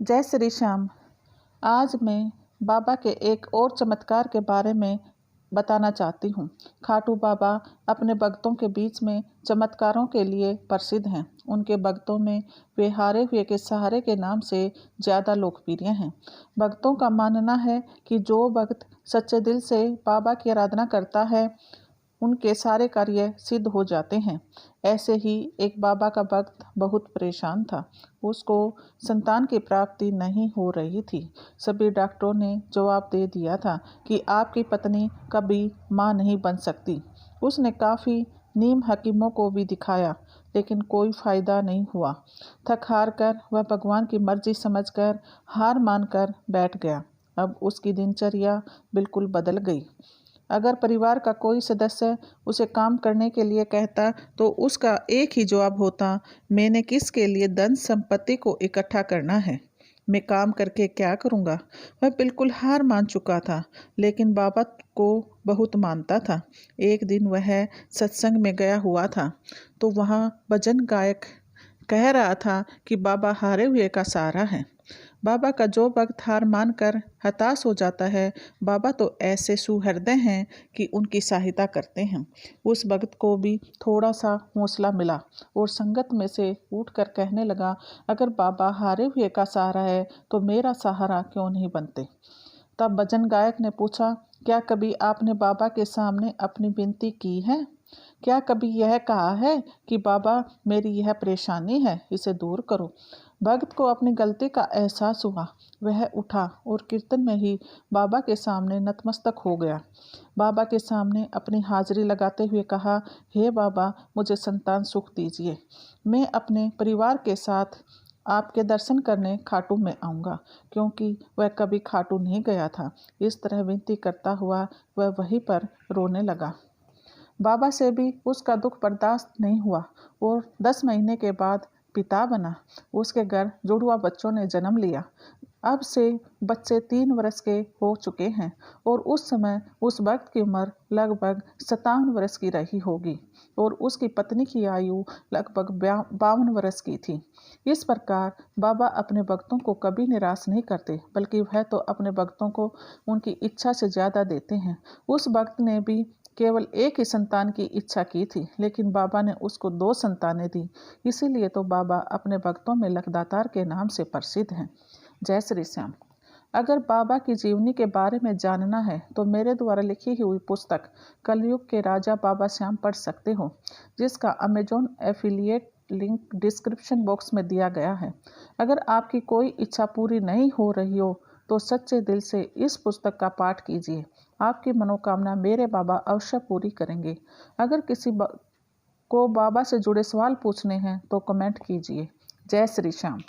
जय श्री श्याम। आज मैं बाबा के एक और चमत्कार के बारे में बताना चाहती हूँ। खाटू बाबा अपने भक्तों के बीच में चमत्कारों के लिए प्रसिद्ध हैं। उनके भक्तों में वे हारे हुए के सहारे के नाम से ज़्यादा लोकप्रिय हैं। भक्तों का मानना है कि जो भक्त सच्चे दिल से बाबा की आराधना करता है उनके सारे कार्य सिद्ध हो जाते हैं। ऐसे ही एक बाबा का भक्त बहुत परेशान था। उसको संतान की प्राप्ति नहीं हो रही थी। सभी डॉक्टरों ने जवाब दे दिया था कि आपकी पत्नी कभी मां नहीं बन सकती। उसने काफ़ी नीम हकीमों को भी दिखाया, लेकिन कोई फ़ायदा नहीं हुआ। थक हार कर वह भगवान की मर्जी समझकर हार मानकर बैठ गया। अब उसकी दिनचर्या बिल्कुल बदल गई। अगर परिवार का कोई सदस्य उसे काम करने के लिए कहता तो उसका एक ही जवाब होता, मैंने किसके लिए धन संपत्ति को इकट्ठा करना है, मैं काम करके क्या करूँगा। वह बिल्कुल हार मान चुका था, लेकिन बाबा को बहुत मानता था। एक दिन वह सत्संग में गया हुआ था तो वहाँ भजन गायक कह रहा था कि बाबा हारे हुए का सहारा है। बाबा का जो भक्त हार मानकर हताश हो जाता है, बाबा तो ऐसे सुहृदय हैं कि उनकी सहायता करते हैं। उस भक्त को भी थोड़ा सा हौसला मिला और संगत में से उठकर कहने लगा, अगर बाबा हारे हुए का सहारा है तो मेरा सहारा क्यों नहीं बनते। तब भजन गायक ने पूछा, क्या कभी आपने बाबा के सामने अपनी विनती की है? क्या कभी यह कहा है कि बाबा मेरी यह परेशानी है, इसे दूर करो। भक्त को अपनी गलती का एहसास हुआ। वह उठा और कीर्तन में ही बाबा के सामने नतमस्तक हो गया। बाबा के सामने अपनी हाजिरी लगाते हुए कहा, हे बाबा, मुझे संतान सुख दीजिए। मैं अपने परिवार के साथ आपके दर्शन करने खाटू में आऊँगा, क्योंकि वह कभी खाटू नहीं गया था। इस तरह विनती करता हुआ वह वहीं पर रोने लगा। बाबा से भी उसका दुख बर्दाश्त नहीं हुआ और 10 महीने के बाद पिता बना। उसके घर जुड़वा बच्चों ने जन्म लिया। अब से बच्चे 3 वर्ष के हो चुके हैं और उस समय उस भक्त की उम्र लगभग 57 वर्ष की रही होगी और उसकी पत्नी की आयु लगभग 52 वर्ष की थी। इस प्रकार बाबा अपने भक्तों को कभी निराश नहीं करते, बल्कि वह तो अपने भक्तों को उनकी इच्छा से ज़्यादा देते हैं। उस भक्त ने भी केवल एक ही संतान की इच्छा की थी, लेकिन बाबा ने उसको 2 संतानें दी। इसीलिए तो बाबा अपने भक्तों में लखदातार के नाम से प्रसिद्ध हैं। जय श्री श्याम। अगर बाबा की जीवनी के बारे में जानना है तो मेरे द्वारा लिखी हुई पुस्तक कलयुग के राजा बाबा श्याम पढ़ सकते हो, जिसका Amazon affiliate link description box में दिया गया है। अगर आपकी कोई इच्छा पूरी नहीं हो रही हो तो सच्चे दिल से इस पुस्तक का पाठ कीजिए। आपकी मनोकामना मेरे बाबा अवश्य पूरी करेंगे। अगर किसी को बाबा से जुड़े सवाल पूछने हैं तो कमेंट कीजिए। जय श्री श्याम।